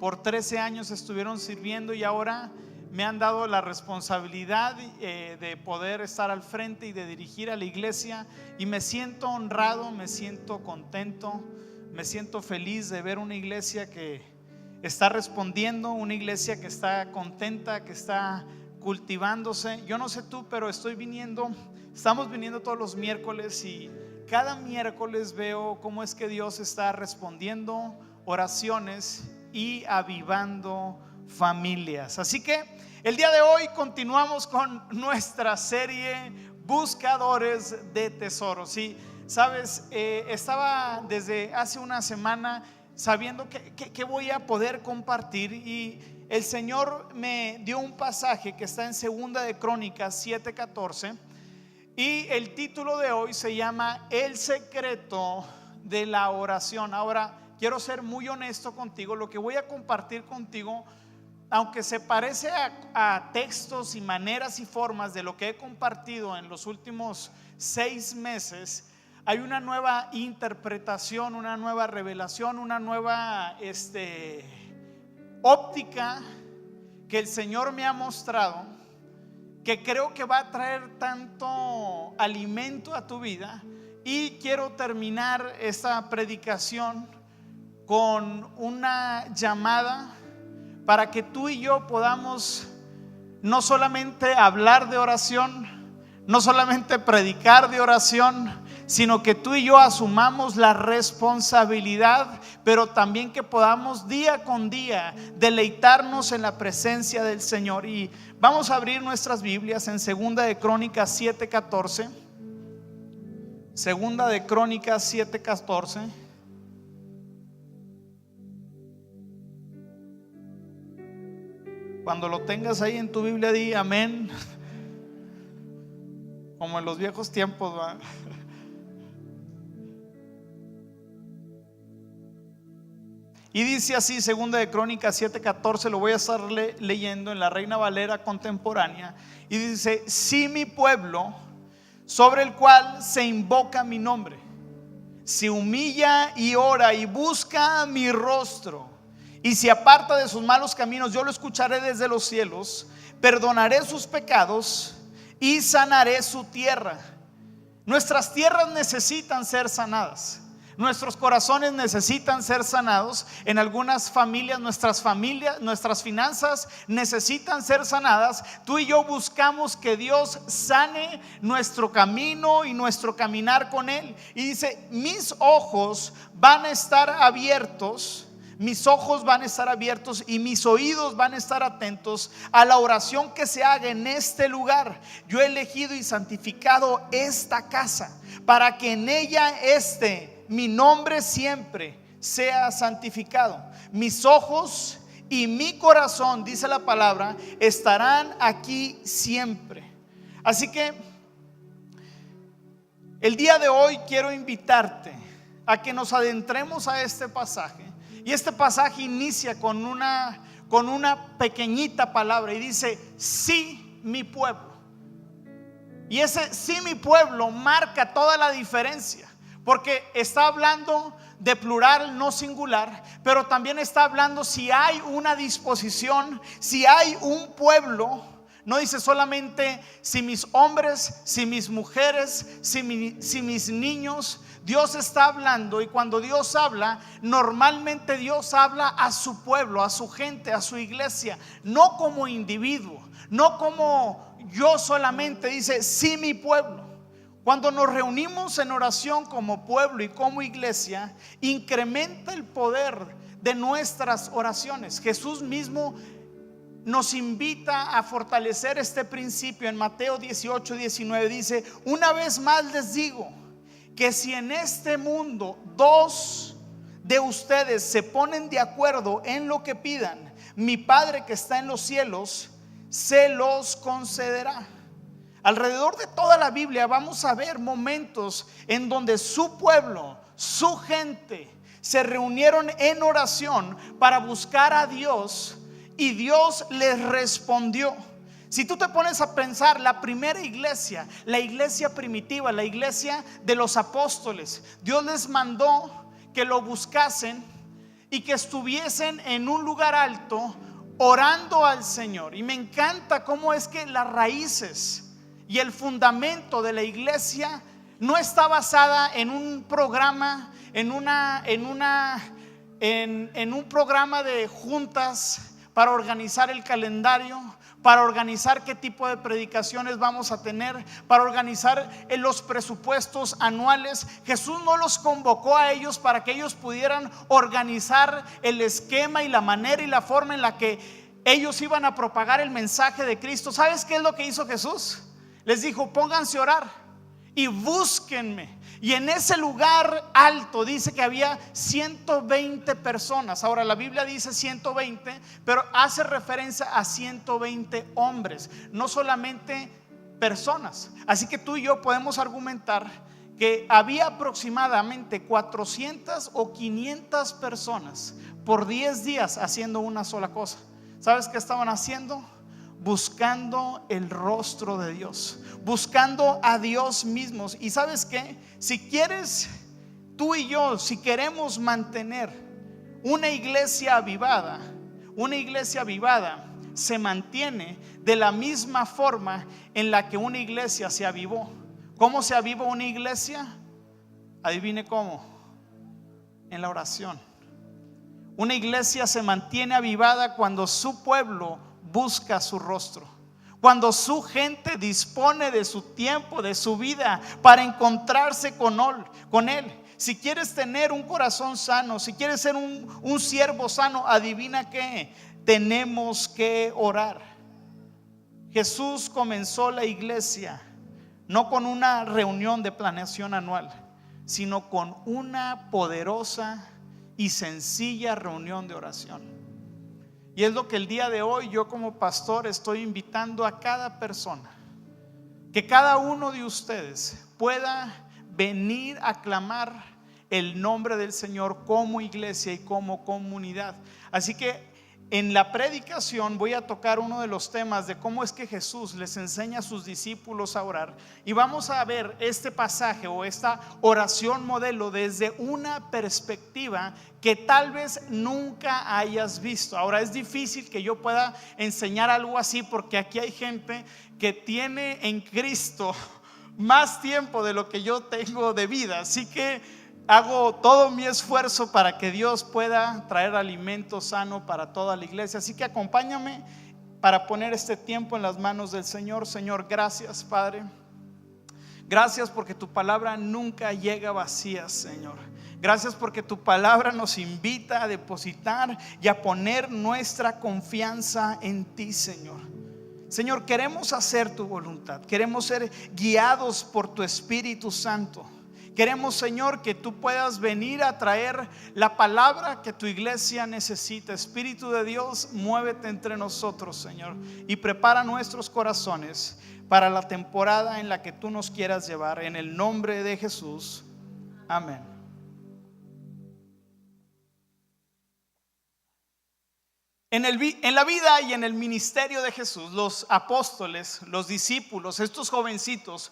por 13 años estuvieron sirviendo y ahora me han dado la responsabilidad de poder estar al frente y de dirigir a la iglesia, y me siento honrado, me siento contento, me siento feliz de ver una iglesia que está respondiendo, una iglesia que está contenta, que está cultivándose. Yo no sé tú, pero estamos viniendo todos los miércoles y cada miércoles veo cómo es que Dios está respondiendo oraciones y avivando familias. Así que el día de hoy continuamos con nuestra serie Buscadores de Tesoros. Y sabes, estaba desde hace una semana sabiendo que voy a poder compartir, y el Señor me dio un pasaje que está en Segunda de Crónicas 7:14, y el título de hoy se llama El secreto de la oración. Ahora, quiero ser muy honesto contigo. Lo que voy a compartir contigo, aunque se parece a textos y maneras y formas de lo que he compartido en los últimos 6 meses, hay una nueva interpretación, una nueva revelación, una nueva óptica que el Señor me ha mostrado, que creo que va a traer tanto alimento a tu vida. Y quiero terminar esta predicación con una llamada para que tú y yo podamos no solamente hablar de oración, no solamente predicar de oración, sino que tú y yo asumamos la responsabilidad, pero también que podamos día con día deleitarnos en la presencia del Señor. Y vamos a abrir nuestras Biblias en Segunda de Crónicas 7:14. Segunda de Crónicas 7:14. Cuando lo tengas ahí en tu Biblia, di amén, como en los viejos tiempos, ¿va? Y dice así, Segunda de Crónicas 7:14, lo voy a estar leyendo en la Reina Valera contemporánea, y dice: si mi pueblo, sobre el cual se invoca mi nombre, se humilla y ora y busca mi rostro, y se aparta de sus malos caminos, yo lo escucharé desde los cielos, perdonaré sus pecados y sanaré su tierra. Nuestras tierras necesitan ser sanadas. Nuestros corazones necesitan ser sanados. En algunas familias, nuestras finanzas necesitan ser sanadas. Tú y yo buscamos que Dios sane nuestro camino y nuestro caminar con Él. Y dice: mis ojos van a estar abiertos. Mis ojos van a estar abiertos y mis oídos van a estar atentos a la oración que se haga en este lugar. Yo he elegido y santificado esta casa para que en ella mi nombre siempre sea santificado. Mis ojos y mi corazón, dice la palabra, estarán aquí siempre. Así que el día de hoy quiero invitarte a que nos adentremos a este pasaje. Y este pasaje inicia con una pequeñita palabra y dice: sí, mi pueblo. Y ese sí, mi pueblo marca toda la diferencia, porque está hablando de plural, no singular, pero también está hablando si hay una disposición, si hay un pueblo. No dice solamente si mis hombres, si mis mujeres, si mis niños. Dios está hablando, y cuando Dios habla, normalmente Dios habla a su pueblo, a su gente, a su iglesia, no como individuo, no como yo solamente. Dice: sí, mi pueblo. Cuando nos reunimos en oración como pueblo y como iglesia, incrementa el poder de nuestras oraciones. Jesús mismo nos invita a fortalecer este principio en Mateo 18:19. Dice: una vez más les digo que si en este mundo 2 de ustedes se ponen de acuerdo en lo que pidan, mi Padre que está en los cielos se los concederá. Alrededor de toda la Biblia vamos a ver momentos en donde su pueblo, su gente, se reunieron en oración para buscar a Dios, y Dios les respondió. Si tú te pones a pensar, la primera iglesia, la iglesia primitiva, la iglesia de los apóstoles, Dios les mandó que lo buscasen y que estuviesen en un lugar alto orando al Señor. Y me encanta cómo es que las raíces y el fundamento de la iglesia no está basada en un programa, en un programa de juntas para organizar el calendario, para organizar qué tipo de predicaciones vamos a tener, para organizar los presupuestos anuales. Jesús no los convocó a ellos para que ellos pudieran organizar el esquema y la manera y la forma en la que ellos iban a propagar el mensaje de Cristo. ¿Sabes qué es lo que hizo Jesús? Les dijo: pónganse a orar y búsquenme. Y en ese lugar alto dice que había 120 personas. Ahora la Biblia dice 120, pero hace referencia a 120 hombres, no solamente personas. Así que tú y yo podemos argumentar que había aproximadamente 400 o 500 personas por 10 días haciendo una sola cosa. ¿Sabes qué estaban haciendo? Buscando el rostro de Dios, buscando a Dios mismos. Y ¿sabes qué? Si quieres, tú y yo, si queremos mantener una iglesia avivada se mantiene de la misma forma en la que una iglesia se avivó. ¿Cómo se aviva una iglesia? Adivine cómo: en la oración. Una iglesia se mantiene avivada cuando su pueblo busca su rostro, cuando su gente dispone de su tiempo, de su vida para encontrarse con Él. Si quieres tener un corazón sano, si quieres ser un siervo sano, adivina qué: tenemos que orar. Jesús comenzó la iglesia no con una reunión de planeación anual, sino con una poderosa y sencilla reunión de oración. Y es lo que el día de hoy yo como pastor estoy invitando a cada persona, que cada uno de ustedes pueda venir a clamar el nombre del Señor como iglesia y como comunidad. Así que en la predicación voy a tocar uno de los temas de cómo es que Jesús les enseña a sus discípulos a orar. Y vamos a ver este pasaje o esta oración modelo desde una perspectiva que tal vez nunca hayas visto. Ahora, es difícil que yo pueda enseñar algo así porque aquí hay gente que tiene en Cristo más tiempo de lo que yo tengo de vida. Así que hago todo mi esfuerzo para que Dios pueda traer alimento sano para toda la iglesia. Así que acompáñame para poner este tiempo en las manos del Señor. Señor, gracias, Padre. Gracias porque tu palabra nunca llega vacía, Señor. Gracias porque tu palabra nos invita a depositar y a poner nuestra confianza en ti, Señor. Señor, queremos hacer tu voluntad. Queremos ser guiados por tu Espíritu Santo. Queremos, Señor, que tú puedas venir a traer la palabra que tu iglesia necesita. Espíritu de Dios, muévete entre nosotros, Señor, y prepara nuestros corazones para la temporada en la que tú nos quieras llevar. En el nombre de Jesús, amén. En la vida y en el ministerio de Jesús, los apóstoles, los discípulos, estos jovencitos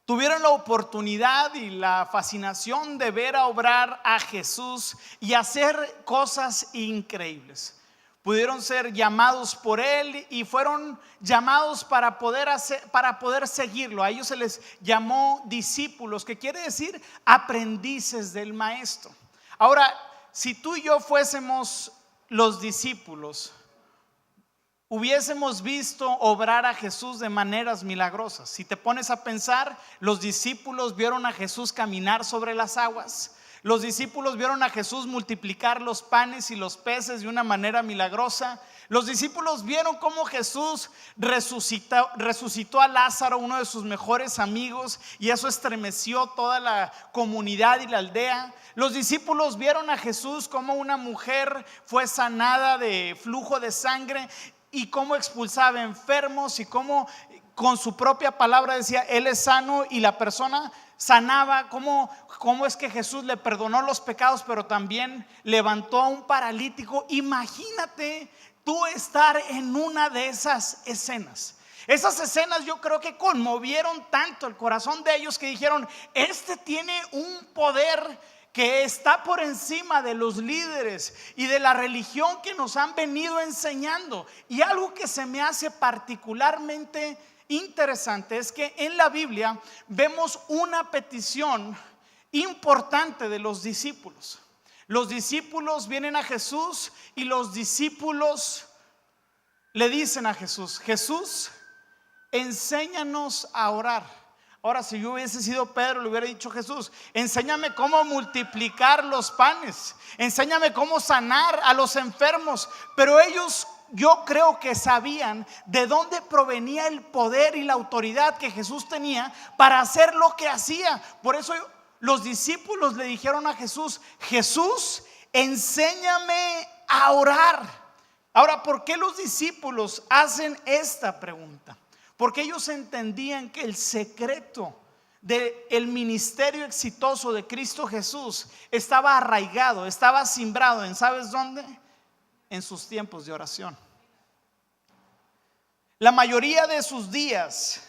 tuvieron la oportunidad y la fascinación de ver a obrar a Jesús y hacer cosas increíbles. Pudieron ser llamados por Él y fueron llamados para poder seguirlo. A ellos se les llamó discípulos, que quiere decir aprendices del maestro. Ahora, si tú y yo fuésemos los discípulos, hubiésemos visto obrar a Jesús de maneras milagrosas. Si te pones a pensar, los discípulos vieron a Jesús caminar sobre las aguas. Los discípulos vieron a Jesús multiplicar los panes y los peces de una manera milagrosa. Los discípulos vieron cómo Jesús resucitó a Lázaro, uno de sus mejores amigos, y eso estremeció toda la comunidad y la aldea. Los discípulos vieron a Jesús como una mujer fue sanada de flujo de sangre y cómo expulsaba enfermos y cómo con su propia palabra decía Él es sano, y la persona sanaba. Cómo es que Jesús le perdonó los pecados, pero también levantó a un paralítico. Imagínate tú estar en una de esas escenas. Esas escenas yo creo que conmovieron tanto el corazón de ellos que dijeron: este tiene un poder que está por encima de los líderes y de la religión que nos han venido enseñando. Y algo que se me hace particularmente interesante es que en la Biblia vemos una petición importante de los discípulos. Los discípulos vienen a Jesús y los discípulos le dicen a Jesús: Jesús, enséñanos a orar. Ahora, si yo hubiese sido Pedro, le hubiera dicho: Jesús, enséñame cómo multiplicar los panes, enséñame cómo sanar a los enfermos. Pero ellos, yo creo que sabían de dónde provenía el poder y la autoridad que Jesús tenía para hacer lo que hacía. Por eso los discípulos le dijeron a Jesús: Jesús, enséñame a orar. Ahora, ¿por qué los discípulos hacen esta pregunta? Porque ellos entendían que el secreto del ministerio exitoso de Cristo Jesús estaba arraigado, estaba simbrado en, ¿sabes dónde? En sus tiempos de oración. La mayoría de sus días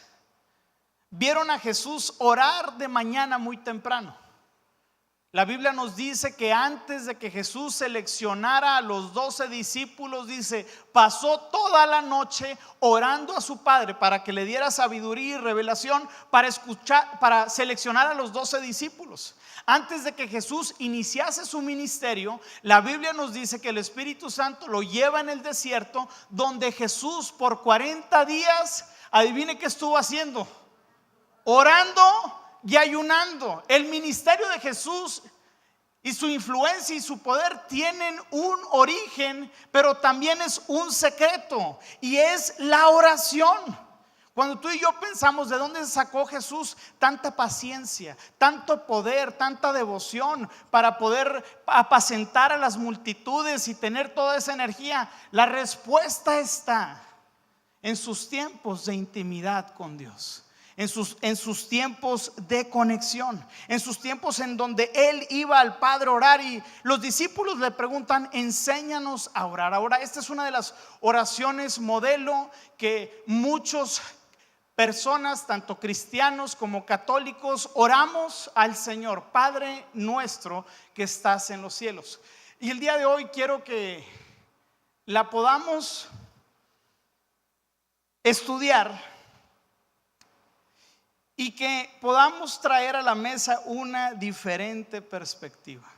vieron a Jesús orar de mañana muy temprano. La Biblia nos dice que antes de que Jesús seleccionara a los 12 discípulos, dice, pasó toda la noche orando a su Padre para que le diera sabiduría y revelación para seleccionar a los 12 discípulos. Antes de que Jesús iniciase su ministerio, la Biblia nos dice que el Espíritu Santo lo lleva en el desierto, donde Jesús por 40 días, adivine qué estuvo haciendo: orando y ayunando. El ministerio de Jesús y su influencia y su poder tienen un origen, pero también es un secreto, y es la oración. Cuando tú y yo pensamos de dónde sacó Jesús tanta paciencia, tanto poder, tanta devoción para poder apacentar a las multitudes y tener toda esa energía, la respuesta está en sus tiempos de intimidad con Dios. En sus tiempos de conexión, en sus tiempos en donde Él iba al Padre a orar, y los discípulos le preguntan: enséñanos a orar. Ahora, esta es una de las oraciones modelo que muchas personas, tanto cristianos como católicos, oramos al Señor: Padre nuestro que estás en los cielos. Y el día de hoy quiero que la podamos estudiar y que podamos traer a la mesa una diferente perspectiva.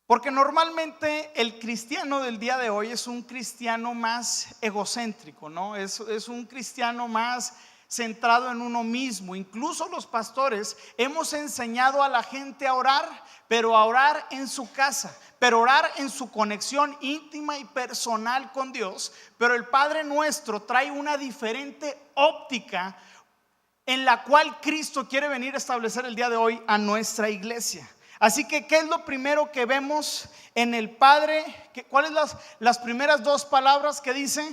Porque normalmente el cristiano del día de hoy es un cristiano más egocéntrico, ¿no? Es un cristiano más centrado en uno mismo. Incluso los pastores hemos enseñado a la gente a orar, pero a orar en su casa, pero orar en su conexión íntima y personal con Dios. Pero el Padre Nuestro trae una diferente óptica en la cual Cristo quiere venir a establecer el día de hoy a nuestra iglesia. Así que, ¿qué es lo primero que vemos en el Padre? ¿Cuáles las primeras dos palabras que dice?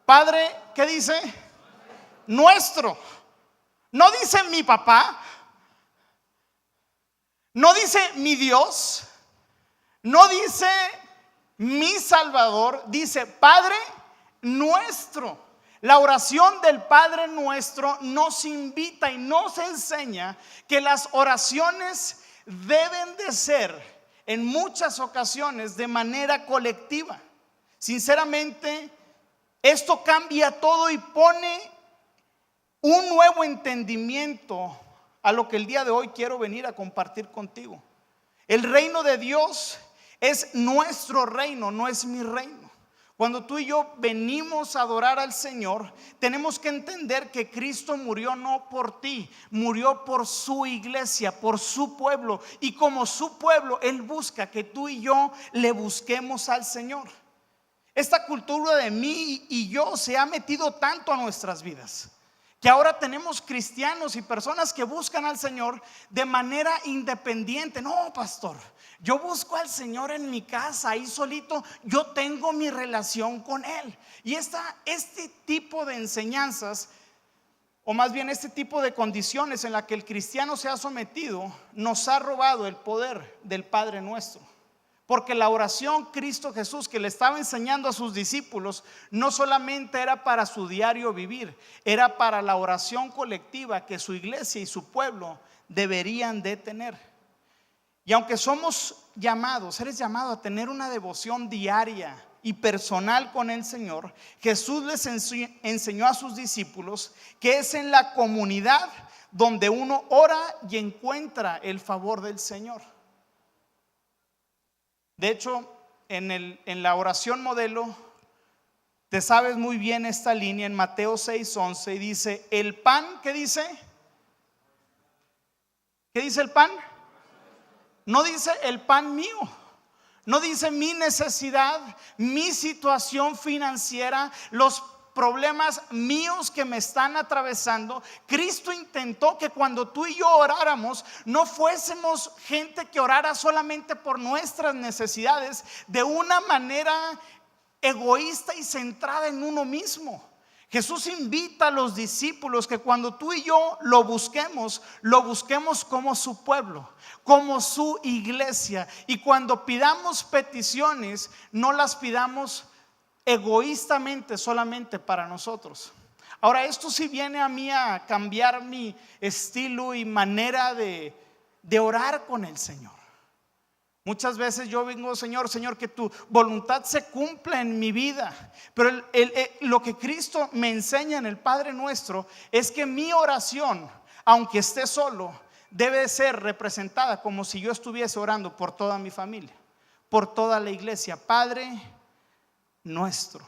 Padre, ¿qué dice? Nuestro. No dice mi papá, no dice mi Dios, no dice mi Salvador, dice Padre nuestro. La oración del Padre Nuestro nos invita y nos enseña que las oraciones deben de ser en muchas ocasiones de manera colectiva. Sinceramente, esto cambia todo y pone un nuevo entendimiento a lo que el día de hoy quiero venir a compartir contigo. El reino de Dios es nuestro reino, no es mi reino. Cuando tú y yo venimos a adorar al Señor, tenemos que entender que Cristo murió no por ti, murió por su iglesia, por su pueblo. Y como su pueblo, Él busca que tú y yo le busquemos al Señor. Esta cultura de mí y yo se ha metido tanto a nuestras vidas, que ahora tenemos cristianos y personas que buscan al Señor de manera independiente. No, pastor, yo busco al Señor en mi casa, ahí solito, yo tengo mi relación con Él. Y este tipo de enseñanzas, o más bien este tipo de condiciones en la que el cristiano se ha sometido, nos ha robado el poder del Padre Nuestro. Porque la oración Cristo Jesús que le estaba enseñando a sus discípulos no solamente era para su diario vivir, era para la oración colectiva que su iglesia y su pueblo deberían de tener. Y aunque eres llamado a tener una devoción diaria y personal con el Señor, Jesús les enseñó a sus discípulos que es en la comunidad donde uno ora y encuentra el favor del Señor. De hecho, en la oración modelo, te sabes muy bien esta línea en Mateo 6:11, y dice: el pan, ¿qué dice? ¿Qué dice el pan? No dice el pan mío, no dice mi necesidad, mi situación financiera, los problemas míos que me están atravesando. Cristo intentó que cuando tú y yo oráramos, no fuésemos gente que orara solamente por nuestras necesidades de una manera egoísta y centrada en uno mismo. Jesús invita a los discípulos que cuando tú y yo lo busquemos como su pueblo, como su iglesia. Y cuando pidamos peticiones, no las pidamos egoístamente solamente para nosotros. Ahora, esto sí viene a mí a cambiar mi estilo y manera de orar con el Señor. Muchas veces yo vengo: Señor, que tu voluntad se cumpla en mi vida. Pero lo que Cristo me enseña en el Padre Nuestro es que mi oración, aunque esté solo, debe ser representada como si yo estuviese orando por toda mi familia, por toda la iglesia. Padre nuestro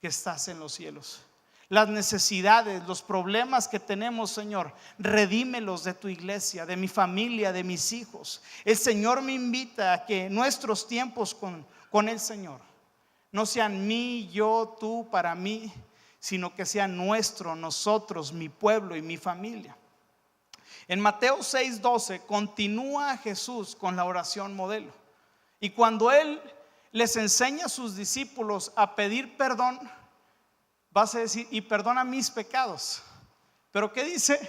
que estás en los cielos. Las necesidades, los problemas que tenemos, Señor, redímelos de tu iglesia, de mi familia, de mis hijos. El Señor me invita a que nuestros tiempos con el Señor no sean mí, yo, tú, para mí, sino que sean nosotros, mi pueblo y mi familia. En Mateo 6:12 continúa Jesús con la oración modelo. Y cuando Él les enseña a sus discípulos a pedir perdón, vas a decir: y perdona mis pecados. Pero ¿qué dice?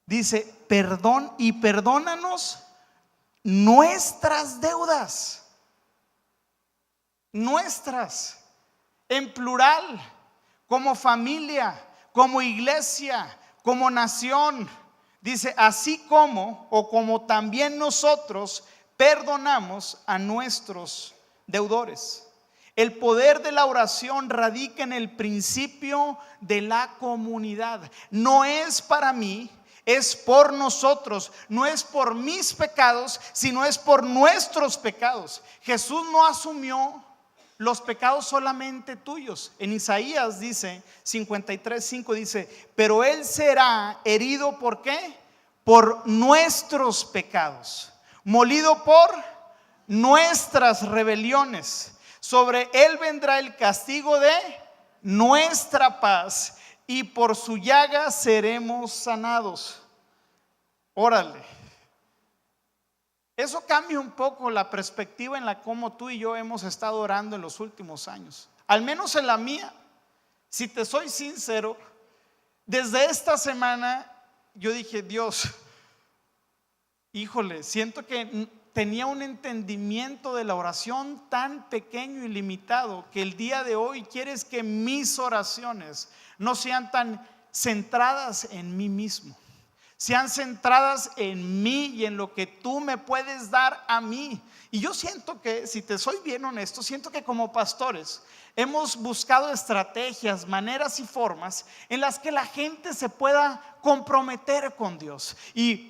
Dice: perdón y perdónanos nuestras deudas. Nuestras, en plural, como familia, como iglesia, como nación. Dice: así como también nosotros perdonamos a nuestros deudores. El poder de la oración radica en el principio de la comunidad. No es para mí, es por nosotros. No es por mis pecados, sino es por nuestros pecados. Jesús no asumió los pecados solamente tuyos. En Isaías dice 53:5, dice: pero Él será herido, ¿por qué? Por nuestros pecados, molido por nuestras rebeliones. Sobre Él vendrá el castigo de nuestra paz, y por su llaga seremos sanados. Órale. Eso cambia un poco la perspectiva en la cómo tú y yo hemos estado orando en los últimos años. Al menos en la mía. Si te soy sincero, desde esta semana yo dije: Dios, híjole, siento que tenía un entendimiento de la oración tan pequeño y limitado, que el día de hoy quieres que mis oraciones no sean tan centradas en mí mismo, sean centradas en mí y en lo que tú me puedes dar a mí. Y yo siento que, si te soy bien honesto, siento que como pastores hemos buscado estrategias, maneras y formas en las que la gente se pueda comprometer con Dios. Y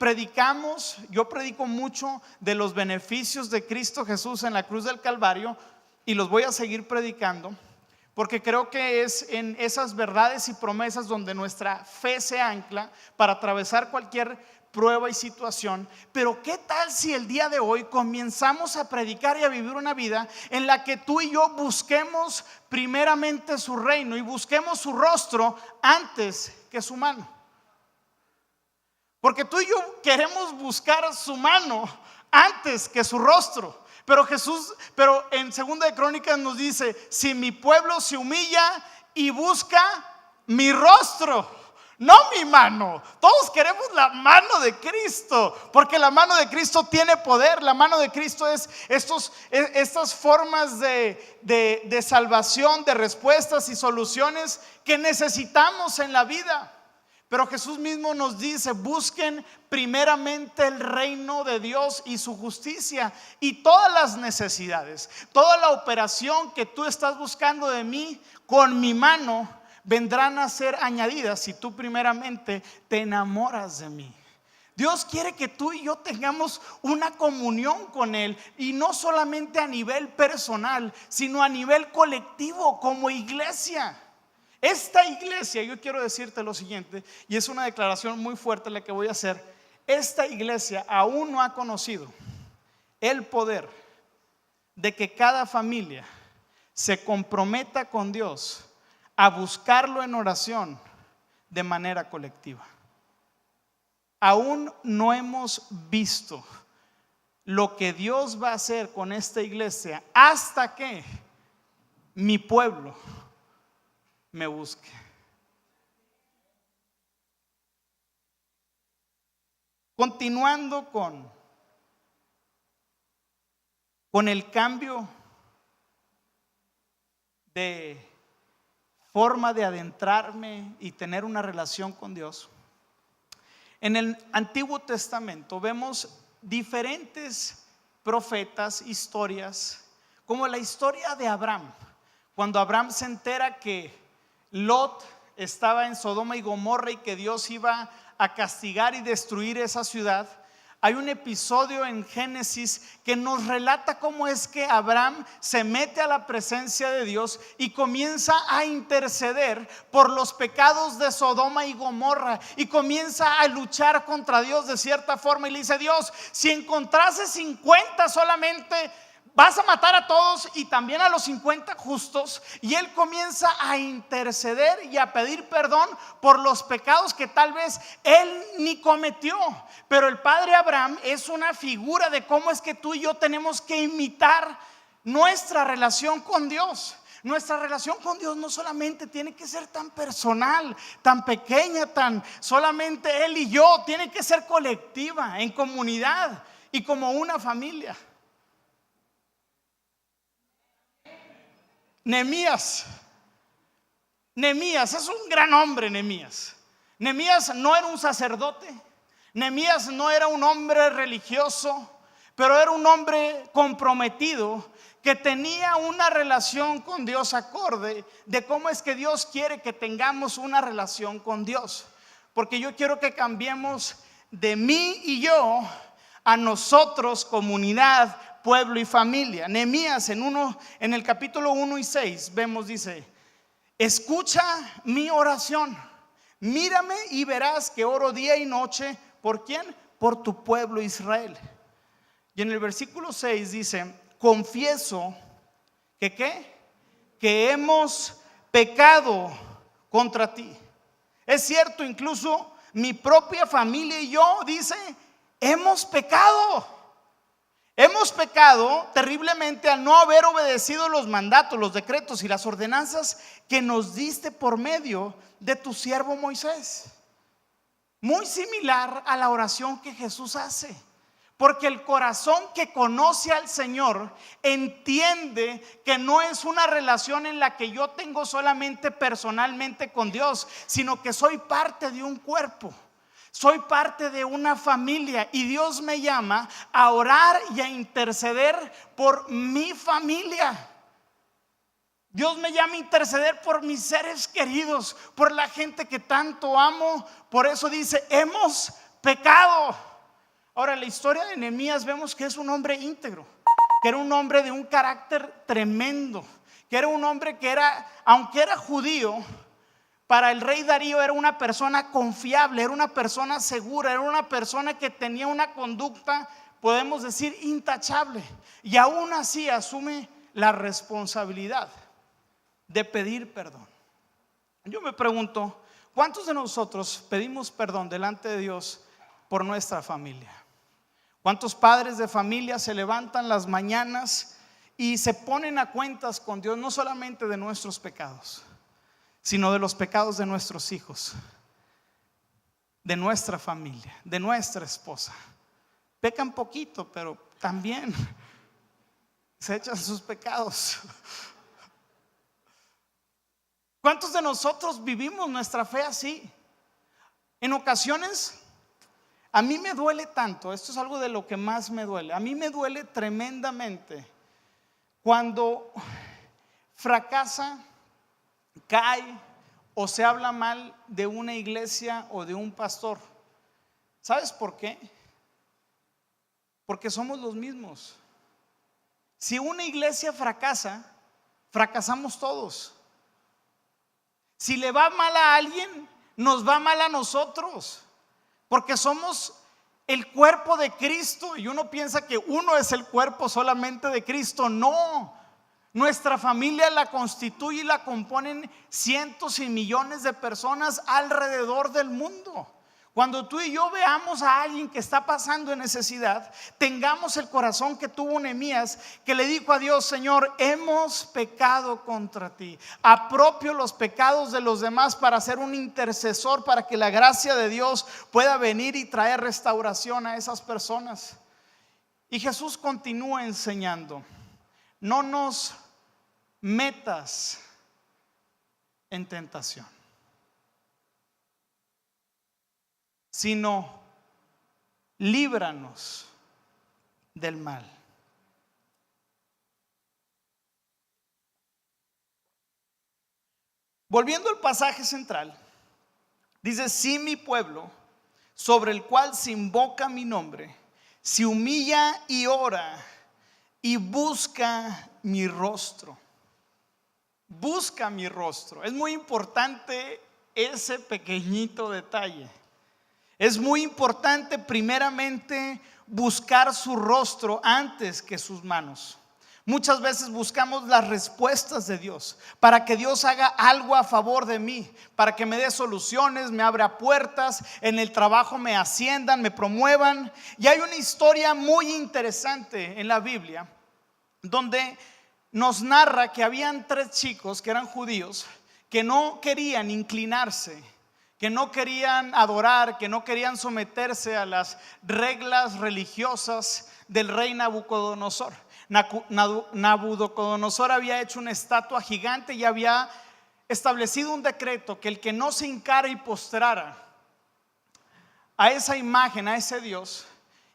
yo predico mucho de los beneficios de Cristo Jesús en la cruz del Calvario, y los voy a seguir predicando, porque creo que es en esas verdades y promesas donde nuestra fe se ancla para atravesar cualquier prueba y situación. Pero ¿qué tal si el día de hoy comenzamos a predicar y a vivir una vida en la que tú y yo busquemos primeramente su reino y busquemos su rostro antes que su mano? Porque tú y yo queremos buscar su mano antes que su rostro. Pero en 2 de Crónicas nos dice: si mi pueblo se humilla y busca mi rostro, no mi mano. Todos queremos la mano de Cristo, porque la mano de Cristo tiene poder. La mano de Cristo es estas formas de salvación, de respuestas y soluciones que necesitamos en la vida. Pero Jesús mismo nos dice: busquen primeramente el reino de Dios y su justicia, y todas las necesidades, toda la operación que tú estás buscando de mí, con mi mano vendrán a ser añadidas si tú primeramente te enamoras de mí. Dios quiere que tú y yo tengamos una comunión con Él, y no solamente a nivel personal, sino a nivel colectivo como iglesia. Esta iglesia, yo quiero decirte lo siguiente, y es una declaración muy fuerte la que voy a hacer: esta iglesia aún no ha conocido el poder de que cada familia se comprometa con Dios a buscarlo en oración de manera colectiva. Aún no hemos visto lo que Dios va a hacer con esta iglesia hasta que mi pueblo me busque. Continuando con el cambio de forma de adentrarme y tener una relación con Dios, en el Antiguo Testamento vemos diferentes profetas, historias, como la historia de Abraham. Cuando Abraham se entera que Lot estaba en Sodoma y Gomorra y que Dios iba a castigar y destruir esa ciudad, hay un episodio en Génesis que nos relata cómo es que Abraham se mete a la presencia de Dios y comienza a interceder por los pecados de Sodoma y Gomorra, y comienza a luchar contra Dios de cierta forma, y le dice: Dios, si encontrase 50 solamente, ¿vas a matar a todos y también a los 50 justos? Y él comienza a interceder y a pedir perdón por los pecados que tal vez él ni cometió. Pero el padre Abraham es una figura de cómo es que tú y yo tenemos que imitar nuestra relación con Dios. Nuestra relación con Dios no solamente tiene que ser tan personal, tan pequeña, tan solamente él y yo. Tiene que ser colectiva, en comunidad y como una familia. Nehemías es un gran hombre. Nehemías no era un sacerdote, Nehemías no era un hombre religioso, pero era un hombre comprometido que tenía una relación con Dios acorde de cómo es que Dios quiere que tengamos una relación con Dios. Porque yo quiero que cambiemos de mí y yo a nosotros, comunidad, pueblo y familia. Nehemías en el capítulo 1 y 6 vemos, dice: escucha mi oración, mírame y verás que oro día y noche. ¿Por quién? Por tu pueblo Israel. Y en el versículo 6 dice: confieso que ¿qué? Que hemos pecado contra ti. Es cierto, incluso mi propia familia y yo, dice, hemos pecado. Hemos pecado terriblemente al no haber obedecido los mandatos, los decretos y las ordenanzas que nos diste por medio de tu siervo Moisés. Muy similar a la oración que Jesús hace. Porque el corazón que conoce al Señor entiende que no es una relación en la que yo tengo solamente personalmente con Dios, sino que soy parte de un cuerpo. Soy parte de una familia, y Dios me llama a orar y a interceder por mi familia. Dios me llama a interceder por mis seres queridos, por la gente que tanto amo. Por eso dice: hemos pecado. Ahora, en la historia de Nehemías vemos que es un hombre íntegro, que era un hombre de un carácter tremendo, que era un hombre que aunque era judío, para el rey Darío era una persona confiable, era una persona segura, era una persona que tenía una conducta, podemos decir, intachable. Y aún así asume la responsabilidad de pedir perdón. Yo me pregunto, ¿cuántos de nosotros pedimos perdón delante de Dios por nuestra familia? ¿Cuántos padres de familia se levantan las mañanas y se ponen a cuentas con Dios, no solamente de nuestros pecados, sino de los pecados de nuestros hijos, de nuestra familia, de nuestra esposa? Pecan poquito, pero también se echan sus pecados. ¿Cuántos de nosotros vivimos nuestra fe así? En ocasiones a mí me duele tanto, esto es algo de lo que más me duele. A mí me duele tremendamente cuando fracasa, cae o se habla mal de una iglesia o de un pastor. ¿Sabes por qué? Porque somos los mismos. Si una iglesia fracasa, fracasamos todos. Si le va mal a alguien, nos va mal a nosotros, porque somos el cuerpo de Cristo. Y uno piensa que uno es el cuerpo solamente de Cristo. No, nuestra familia la constituye y la componen cientos y millones de personas alrededor del mundo. Cuando tú y yo veamos a alguien que está pasando en necesidad, tengamos el corazón que tuvo Nehemías, que le dijo a Dios: Señor, hemos pecado contra ti. Apropio los pecados de los demás para ser un intercesor, para que la gracia de Dios pueda venir y traer restauración a esas personas. Y Jesús continúa enseñando: no nos metas en tentación, sino líbranos del mal. Volviendo al pasaje central, dice: si mi pueblo, sobre el cual se invoca mi nombre, se humilla y ora y busca mi rostro. Busca mi rostro. Es muy importante ese pequeñito detalle. Es muy importante primeramente buscar su rostro antes que sus manos. Muchas veces buscamos las respuestas de Dios, para que Dios haga algo a favor de mí, para que me dé soluciones, me abra puertas, en el trabajo me asciendan, me promuevan. Y hay una historia muy interesante en la Biblia donde nos narra que habían 3 chicos que eran judíos, que no querían inclinarse, que no querían adorar, que no querían someterse a las reglas religiosas del rey Nabucodonosor. Nabucodonosor había hecho una estatua gigante y había establecido un decreto que el que no se hincara y postrara a esa imagen, a ese Dios,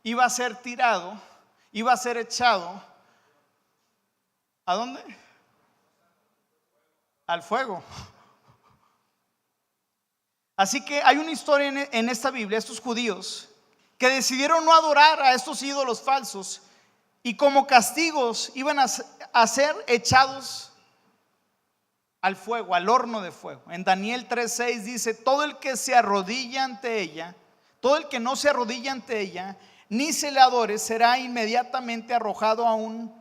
iba a ser tirado, iba a ser echado. ¿A dónde? Al fuego. Así que hay una historia en esta Biblia, estos judíos que decidieron no adorar a estos ídolos falsos, y como castigos iban a ser echados al fuego, al horno de fuego. En Daniel 3:6 dice: todo el que se arrodilla ante ella, todo el que no se arrodilla ante ella, ni se le adore, será inmediatamente arrojado a un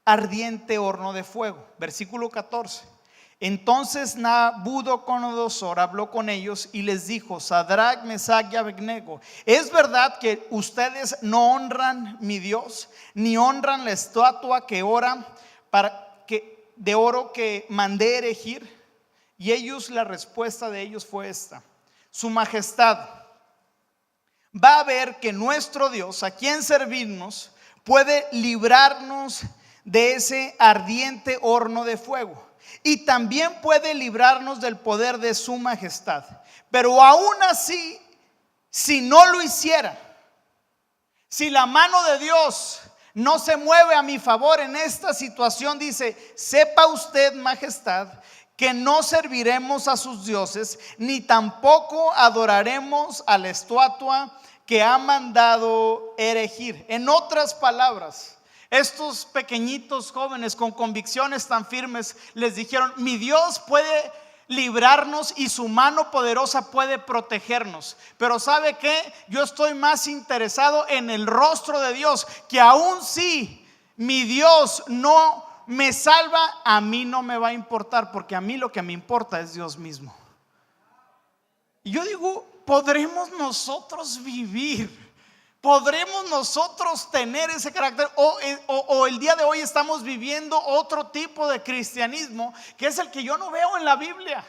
ardiente horno de fuego. Versículo 14. Entonces Nabucodonosor habló con ellos y les dijo: Sadrach, Mesach y Abednego, ¿es verdad que ustedes no honran mi Dios, ni honran la estatua que ora de oro que mandé erigir? Y ellos, la respuesta de ellos fue esta: Su majestad va a ver que nuestro Dios, a quien servimos, puede librarnos de ese ardiente horno de fuego, y también puede librarnos del poder de su majestad. Pero aún así, si no lo hiciera, si la mano de Dios no se mueve a mi favor en esta situación, dice: sepa usted, majestad, que no serviremos a sus dioses, ni tampoco adoraremos a la estatua que ha mandado erigir. En otras palabras, estos pequeñitos jóvenes con convicciones tan firmes les dijeron: mi Dios puede librarnos y su mano poderosa puede protegernos, pero ¿sabe qué? Yo estoy más interesado en el rostro de Dios, que aún si mi Dios no me salva, a mí no me va a importar, porque a mí lo que me importa es Dios mismo. Y yo digo: ¿podremos nosotros vivir? ¿Podremos nosotros tener ese carácter? O el día de hoy estamos viviendo otro tipo de cristianismo, que es el que yo no veo en la Biblia.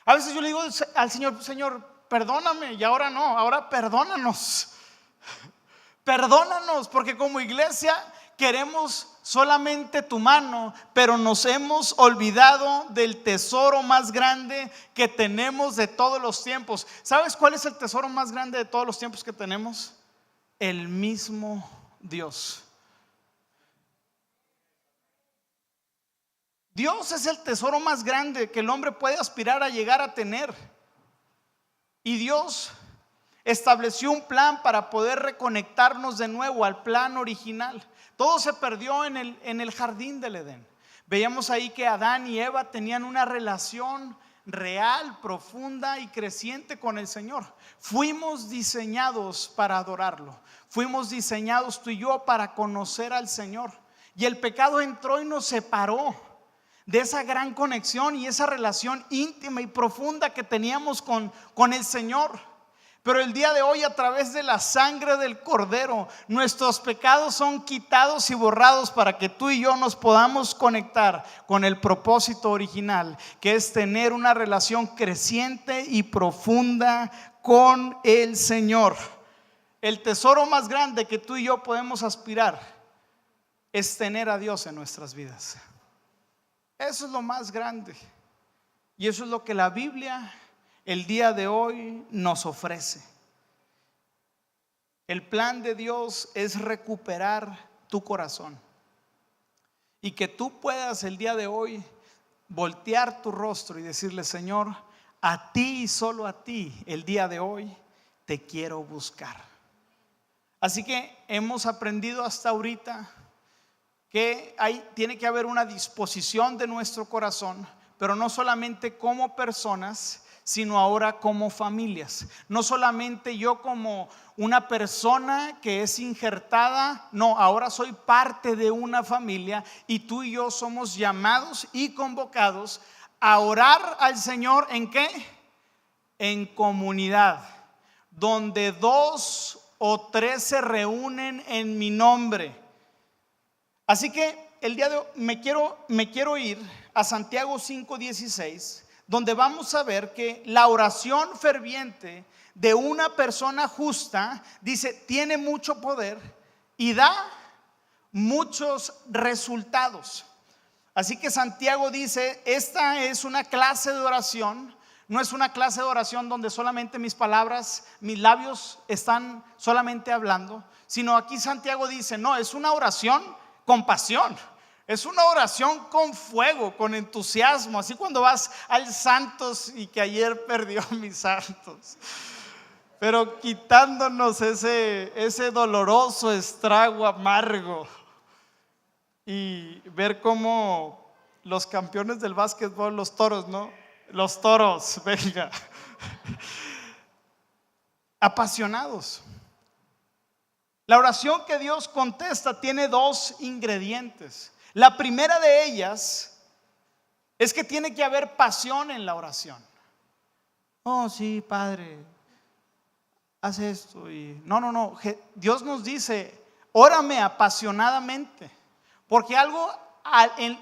A veces yo le digo al Señor: Señor, perdóname. Y ahora no, ahora perdónanos. Perdónanos, porque como iglesia queremos solamente tu mano, pero nos hemos olvidado del tesoro más grande que tenemos de todos los tiempos. ¿Sabes cuál es el tesoro más grande de todos los tiempos que tenemos? El mismo Dios. Dios es el tesoro más grande que el hombre puede aspirar a llegar a tener. Y Dios estableció un plan para poder reconectarnos de nuevo al plan original. Todo se perdió en el jardín del Edén. Veíamos ahí que Adán y Eva tenían una relación real, profunda y creciente con el Señor. Fuimos diseñados para adorarlo. Fuimos diseñados tú y yo para conocer al Señor. Y el pecado entró y nos separó de esa gran conexión y esa relación íntima y profunda que teníamos con el Señor. Pero el día de hoy, a través de la sangre del Cordero, nuestros pecados son quitados y borrados para que tú y yo nos podamos conectar con el propósito original, que es tener una relación creciente y profunda con el Señor. El tesoro más grande que tú y yo podemos aspirar es tener a Dios en nuestras vidas. Eso es lo más grande. Y eso es lo que la Biblia el día de hoy nos ofrece. El plan de Dios es recuperar tu corazón y que tú puedas el día de hoy voltear tu rostro y decirle: Señor, a ti y solo a ti el día de hoy te quiero buscar. Así que hemos aprendido hasta ahorita que tiene que haber una disposición de nuestro corazón, pero no solamente como personas, sino ahora como familias. No solamente yo como una persona que es injertada, no, ahora soy parte de una familia y tú y yo somos llamados y convocados a orar al Señor. ¿En qué? En comunidad, donde 2 o 3 se reúnen en mi nombre. Así que el día de hoy me quiero ir a Santiago 5:16, donde vamos a ver que la oración ferviente de una persona justa, dice, tiene mucho poder y da muchos resultados. Así que Santiago dice: esta es una clase de oración. No es una clase de oración donde solamente mis palabras, mis labios están solamente hablando, sino aquí Santiago dice: no, es una oración con pasión. Es una oración con fuego, con entusiasmo. Así cuando vas al Santos y que ayer perdió mis Santos, pero quitándonos ese doloroso estrago amargo, y ver cómo los campeones del básquetbol, los Toros, ¿no? Los Toros, venga, apasionados. La oración que Dios contesta tiene 2 ingredientes. La primera de ellas es que tiene que haber pasión en la oración. Oh, sí, Padre, haz esto. No. Dios nos dice: órame apasionadamente, porque algo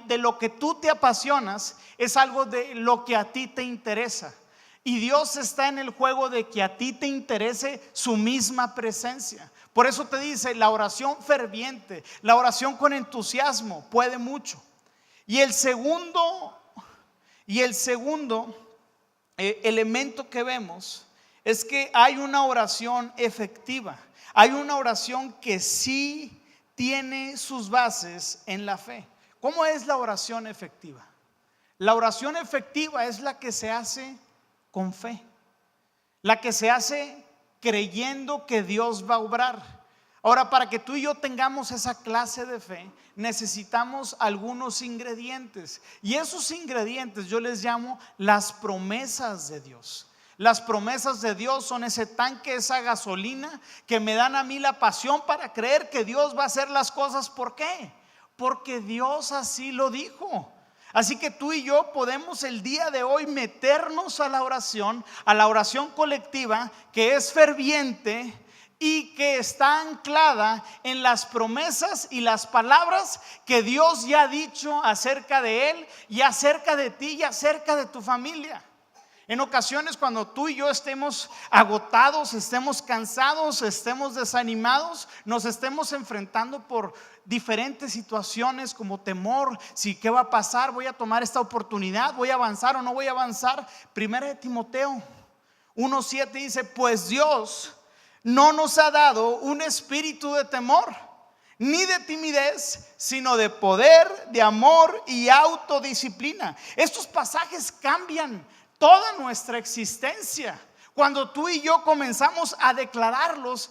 de lo que tú te apasionas es algo de lo que a ti te interesa. Y Dios está en el juego de que a ti te interese su misma presencia. Por eso te dice: la oración ferviente, la oración con entusiasmo puede mucho. Y el segundo elemento que vemos es que hay una oración efectiva. Hay una oración que sí tiene sus bases en la fe. ¿Cómo es la oración efectiva? La oración efectiva es la que se hace con fe, la que se hace creyendo que Dios va a obrar. Ahora, para que tú y yo tengamos esa clase de fe, necesitamos algunos ingredientes. Y esos ingredientes yo les llamo las promesas de Dios. Las promesas de Dios son ese tanque, esa gasolina que me dan a mí la pasión para creer que Dios va a hacer las cosas. ¿Por qué? Porque Dios así lo dijo. Así que tú y yo podemos el día de hoy meternos a la oración colectiva, que es ferviente y que está anclada en las promesas y las palabras que Dios ya ha dicho acerca de Él y acerca de ti y acerca de tu familia. En ocasiones cuando tú y yo estemos agotados, estemos cansados, estemos desanimados, nos estemos enfrentando por diferentes situaciones como temor, si qué va a pasar, voy a tomar esta oportunidad, voy a avanzar o no voy a avanzar. Primera de Timoteo 1:7 dice: pues Dios no nos ha dado un espíritu de temor ni de timidez, sino de poder, de amor y autodisciplina. Estos pasajes cambian toda nuestra existencia cuando tú y yo comenzamos a declararlos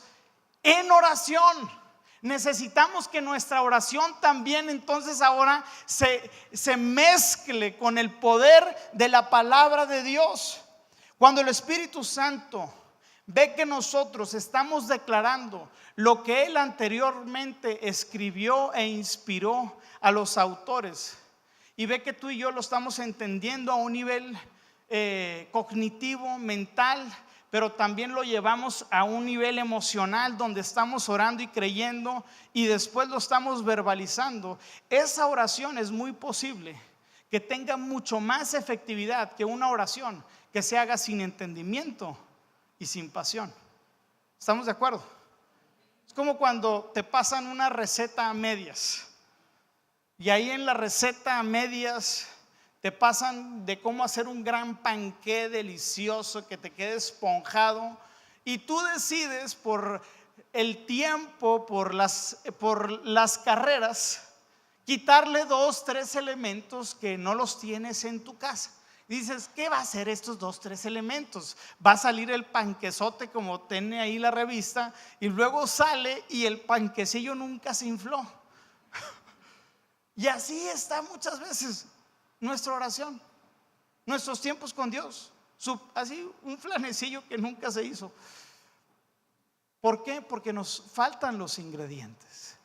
en oración. Necesitamos que nuestra oración también entonces ahora se mezcle con el poder de la palabra de Dios. Cuando el Espíritu Santo ve que nosotros estamos declarando lo que Él anteriormente escribió e inspiró a los autores, y ve que tú y yo lo estamos entendiendo a un nivel cognitivo, mental, pero también lo llevamos a un nivel emocional donde estamos orando y creyendo y después lo estamos verbalizando, esa oración es muy posible que tenga mucho más efectividad que una oración que se haga sin entendimiento y sin pasión. ¿Estamos de acuerdo? Es como cuando te pasan una receta a medias y ahí en la receta a medias te pasan de cómo hacer un gran panqué delicioso que te quede esponjado, y tú decides por el tiempo, por las carreras, quitarle 2, 3 elementos que no los tienes en tu casa. Y dices, ¿qué va a hacer estos 2, 3 elementos? Va a salir el panquezote como tiene ahí la revista, y luego sale y el panquecillo nunca se infló. Y así está muchas veces nuestra oración, nuestros tiempos con Dios, así un flanecillo que nunca se hizo. ¿Por qué? Porque nos faltan los ingredientes.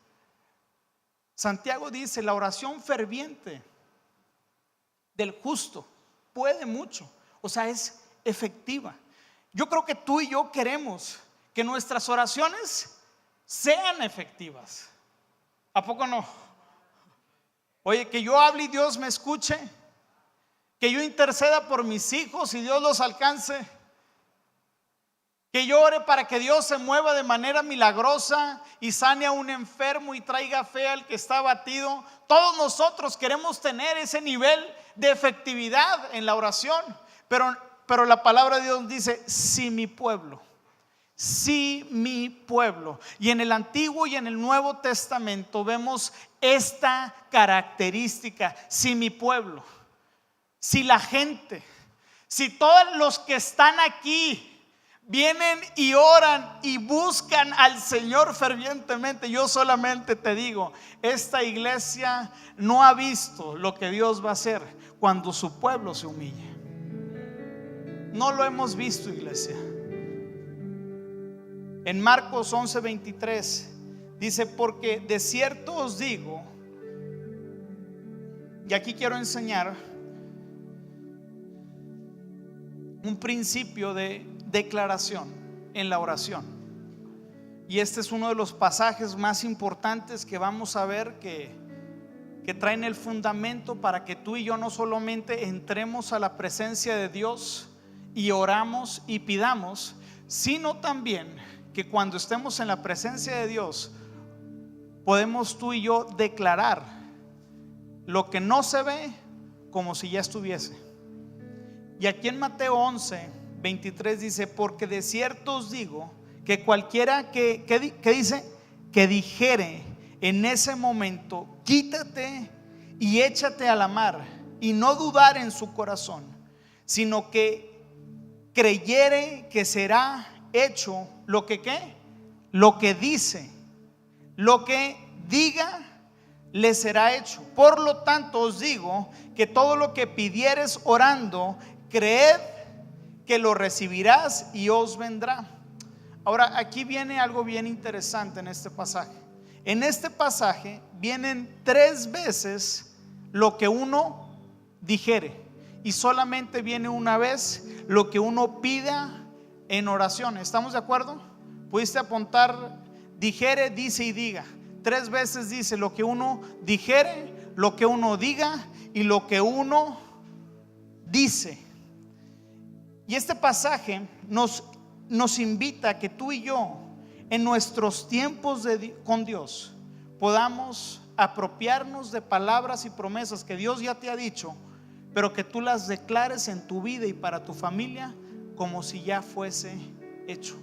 Santiago dice: la oración ferviente del justo puede mucho, o sea, es efectiva. Yo creo que tú y yo queremos que nuestras oraciones sean efectivas. ¿A poco no? Oye, que yo hable y Dios me escuche, que yo interceda por mis hijos y Dios los alcance, que yo ore para que Dios se mueva de manera milagrosa y sane a un enfermo y traiga fe al que está abatido. Todos nosotros queremos tener ese nivel de efectividad en la oración, pero la palabra de Dios dice: si mi pueblo. Si mi pueblo. Y en el Antiguo y en el Nuevo Testamento vemos esta característica: si mi pueblo, si la gente, si todos los que están aquí vienen y oran y buscan al Señor fervientemente. Yo solamente te digo, esta iglesia no ha visto lo que Dios va a hacer cuando su pueblo se humille. No lo hemos visto, iglesia. En Marcos 11:23 dice: porque de cierto os digo, y aquí quiero enseñar un principio de declaración en la oración, y este es uno de los pasajes más importantes que vamos a ver que traen el fundamento para que tú y yo no solamente entremos a la presencia de Dios y oramos y pidamos, sino también que cuando estemos en la presencia de Dios podemos tú y yo declarar lo que no se ve como si ya estuviese. Y aquí en Mateo 11:23 dice: porque de cierto os digo que cualquiera que dice, que dijere en ese momento, quítate y échate a la mar, y no dudar en su corazón, sino que creyere que será hecho lo que lo que dice, lo que diga le será hecho. Por lo tanto os digo que todo lo que pidieres orando, creed que lo recibirás y os vendrá. Ahora, aquí viene algo bien interesante en este pasaje. En este pasaje vienen 3 veces lo que uno dijere, y solamente viene una vez lo que uno pida en oración. ¿Estamos de acuerdo? Pudiste apuntar: dijere, dice y diga. 3 veces dice lo que uno dijere, lo que uno diga y lo que uno dice. Y este pasaje nos invita a que tú y yo, en nuestros tiempos con Dios, podamos apropiarnos de palabras y promesas que Dios ya te ha dicho, pero que tú las declares en tu vida y para tu familia como si ya fuese hecho.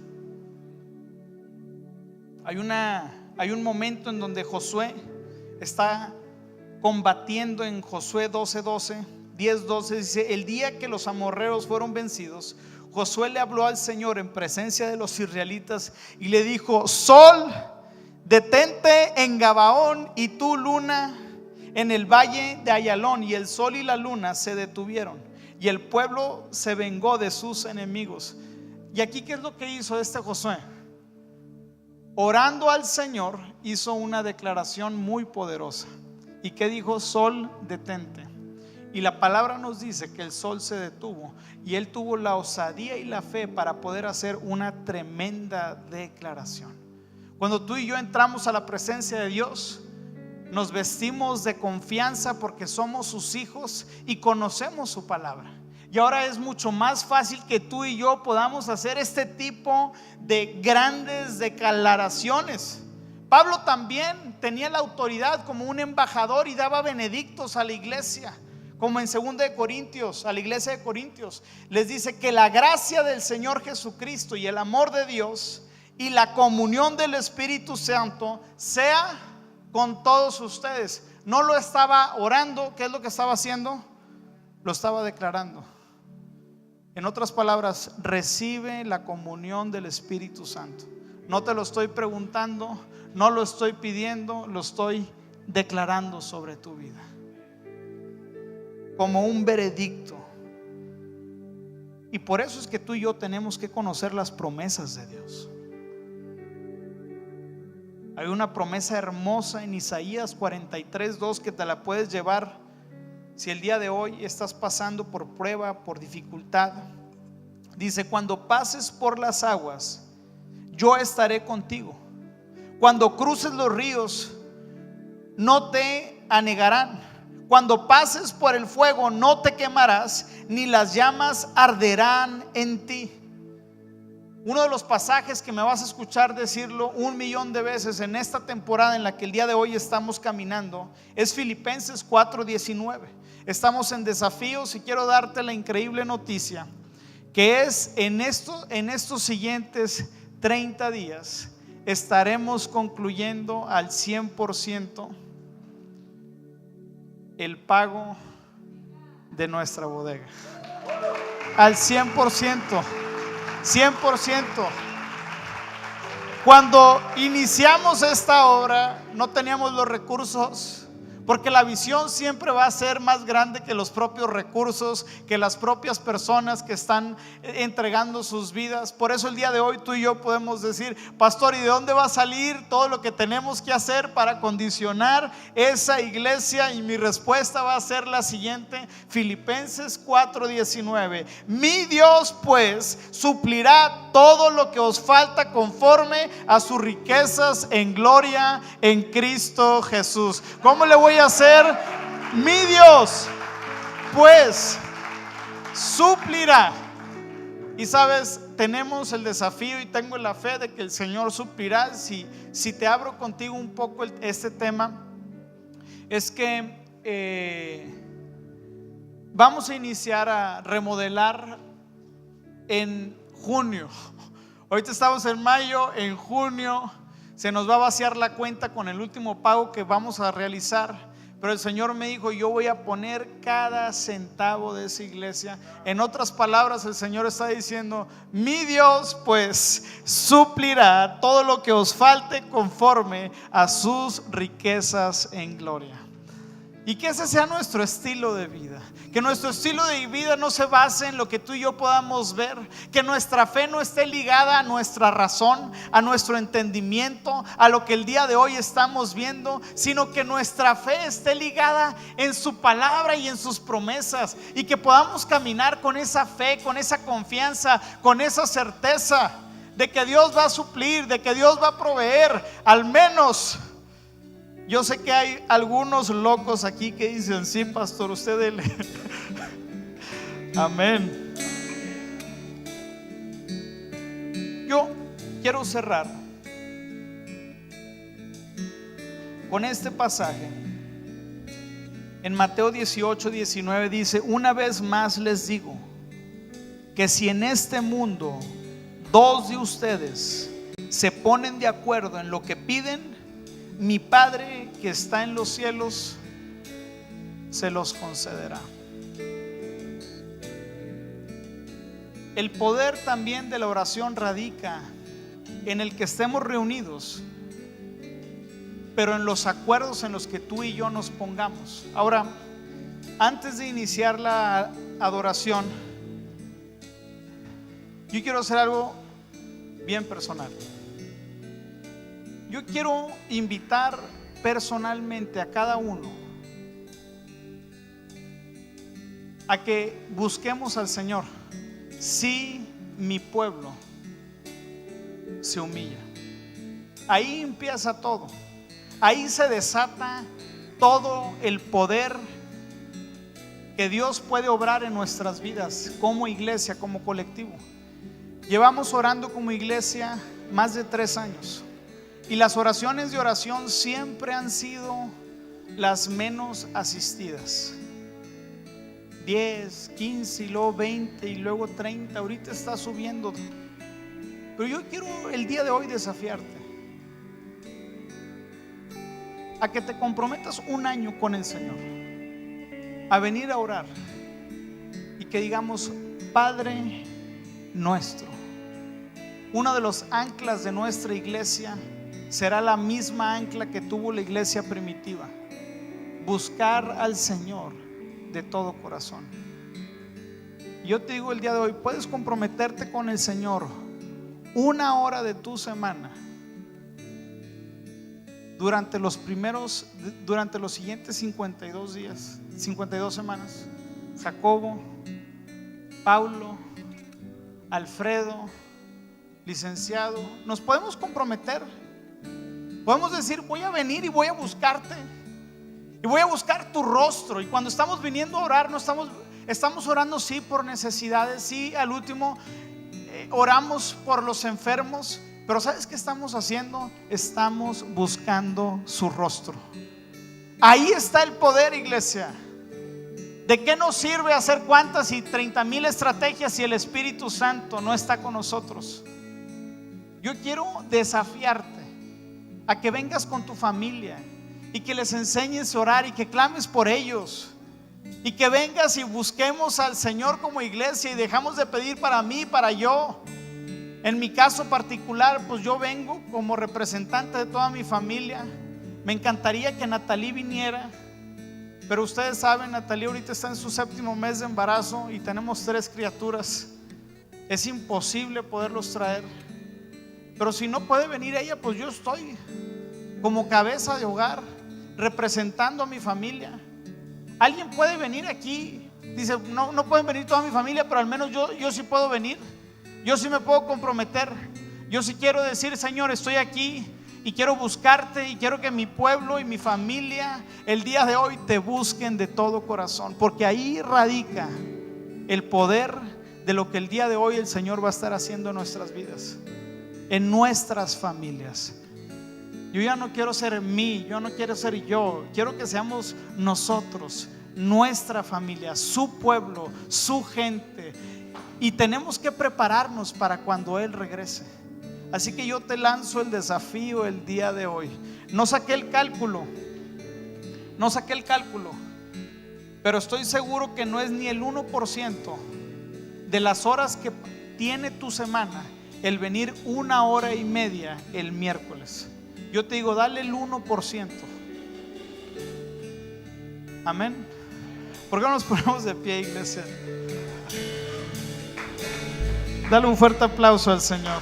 Hay un momento en donde Josué está combatiendo. En Josué 10:12 dice: el día que los amorreos fueron vencidos, Josué le habló al Señor en presencia de los israelitas y le dijo: Sol, detente en Gabaón, y tú, luna, en el valle de Ayalón. Y el sol y la luna se detuvieron, y el pueblo se vengó de sus enemigos. Y aquí, ¿qué es lo que hizo Josué? Orando al Señor, hizo una declaración muy poderosa. ¿Y qué dijo? Sol, detente. Y la palabra nos dice que el sol se detuvo, y él tuvo la osadía y la fe para poder hacer una tremenda declaración. Cuando tú y yo entramos a la presencia de Dios, nos vestimos de confianza porque somos sus hijos y conocemos su palabra. Y ahora es mucho más fácil que tú y yo podamos hacer este tipo de grandes declaraciones. Pablo también tenía la autoridad como un embajador y daba benedictos a la iglesia, como en 2 de Corintios, a la iglesia de Corintios. Les dice que la gracia del Señor Jesucristo y el amor de Dios y la comunión del Espíritu Santo sea con todos ustedes. No lo estaba orando, ¿qué es lo que estaba haciendo? Lo estaba declarando. En otras palabras, recibe la comunión del Espíritu Santo. No te lo estoy preguntando, no lo estoy pidiendo, lo estoy declarando sobre tu vida como un veredicto. Y por eso es que tú y yo tenemos que conocer las promesas de Dios. Hay una promesa hermosa en Isaías 43:2 que te la puedes llevar si el día de hoy estás pasando por prueba, por dificultad. Dice: cuando pases por las aguas, yo estaré contigo. Cuando cruces los ríos, no te anegarán. Cuando pases por el fuego, no te quemarás, ni las llamas arderán en ti. Uno de los pasajes que me vas a escuchar decirlo 1,000,000 de veces en esta temporada en la que el día de hoy estamos caminando es Filipenses 4:19. Estamos en desafíos y quiero darte la increíble noticia que es en estos siguientes 30 días estaremos concluyendo al 100% el pago de nuestra bodega. Al 100%. Cuando iniciamos esta obra no teníamos los recursos, porque la visión siempre va a ser más grande que los propios recursos, que las propias personas que están entregando sus vidas. Por eso el día de hoy tú y yo podemos decir: pastor, ¿y de dónde va a salir todo lo que tenemos que hacer para condicionar esa iglesia? Y mi respuesta va a ser la siguiente: Filipenses 4:19. Mi Dios pues suplirá todo lo que os falta conforme a sus riquezas en gloria en Cristo Jesús. ¿Cómo le voy a hacer? Mi Dios pues suplirá. Y sabes, tenemos el desafío y tengo la fe de que el Señor suplirá. Si te abro contigo un poco este tema, es que vamos a iniciar a remodelar en junio. Ahorita estamos en mayo, en junio se nos va a vaciar la cuenta con el último pago que vamos a realizar. Pero el Señor me dijo: yo voy a poner cada centavo de esa iglesia. En otras palabras, el Señor está diciendo: mi Dios pues suplirá todo lo que os falte conforme a sus riquezas en gloria. Y que ese sea nuestro estilo de vida. Que nuestro estilo de vida no se base en lo que tú y yo podamos ver. Que nuestra fe no esté ligada a nuestra razón, a nuestro entendimiento, a lo que el día de hoy estamos viendo, sino que nuestra fe esté ligada en su palabra y en sus promesas. Y que podamos caminar con esa fe, con esa confianza, con esa certeza de que Dios va a suplir, de que Dios va a proveer. Al menos yo sé que hay algunos locos aquí que dicen: sí, pastor, usted dele. Amén. quiero cerrar con este pasaje. En Mateo 18:19 dice: una vez más les digo que si en este mundo dos de ustedes se ponen de acuerdo en lo que piden, mi Padre que está en los cielos se los concederá. El poder también de la oración radica en el que estemos reunidos, pero en los acuerdos en los que tú y yo nos pongamos. Ahora, antes de iniciar la adoración, yo quiero hacer algo bien personal. Yo quiero invitar personalmente a cada uno a que busquemos al Señor. Si mi pueblo se humilla, ahí empieza todo. Ahí se desata todo el poder que Dios puede obrar en nuestras vidas como iglesia, como colectivo. Llevamos orando como iglesia más de 3 años y las oraciones de oración siempre han sido las menos asistidas. 10, 15 y luego 20 y luego 30. Ahorita está subiendo. Pero yo quiero el día de hoy desafiarte a que te comprometas un año con el Señor, a venir a orar y que digamos: Padre nuestro. Uno de los anclas de nuestra iglesia será la misma ancla que tuvo la iglesia primitiva: buscar al Señor de todo corazón. Yo te digo el día de hoy, puedes comprometerte con el Señor 1 hora de tu semana durante los siguientes 52 días, 52 semanas. Jacobo, Paulo, Alfredo, licenciado, nos podemos comprometer. Podemos decir: voy a venir y voy a buscarte y voy a buscar tu rostro. Y cuando estamos viniendo a orar, no estamos orando sí por necesidades, sí al último oramos por los enfermos, pero ¿sabes qué estamos haciendo? Estamos buscando su rostro. Ahí está el poder, iglesia. ¿De qué nos sirve hacer cuantas y 30,000 estrategias si el Espíritu Santo no está con nosotros? Yo quiero desafiarte a que vengas con tu familia y que les enseñes a orar y que clames por ellos, y que vengas y busquemos al Señor como iglesia y dejamos de pedir para mí, para yo. En mi caso particular, pues yo vengo como representante de toda mi familia. Me encantaría que Natalie viniera, pero ustedes saben, Natalie ahorita está en su 7º mes de embarazo y tenemos 3 criaturas. Es imposible poderlos traer. Pero si no puede venir ella, pues yo estoy como cabeza de hogar, representando a mi familia. Alguien puede venir aquí, dice: no pueden venir toda mi familia, pero al menos yo sí puedo venir. Yo sí me puedo comprometer. Yo sí quiero decir: Señor, estoy aquí y quiero buscarte, y quiero que mi pueblo y mi familia el día de hoy te busquen de todo corazón, porque ahí radica el poder de lo que el día de hoy el Señor va a estar haciendo en nuestras vidas, en nuestras familias. Yo ya no quiero ser yo no quiero ser yo, quiero que seamos nosotros, nuestra familia, su pueblo, su gente. Y tenemos que prepararnos para cuando Él regrese. Así que yo te lanzo el desafío el día de hoy. No saqué el cálculo, pero estoy seguro que no es ni el 1% de las horas que tiene tu semana el venir 1 hora y media el miércoles. Yo te digo, dale el 1%. Amén. ¿Por qué no nos ponemos de pie, iglesia? Dale un fuerte aplauso al Señor.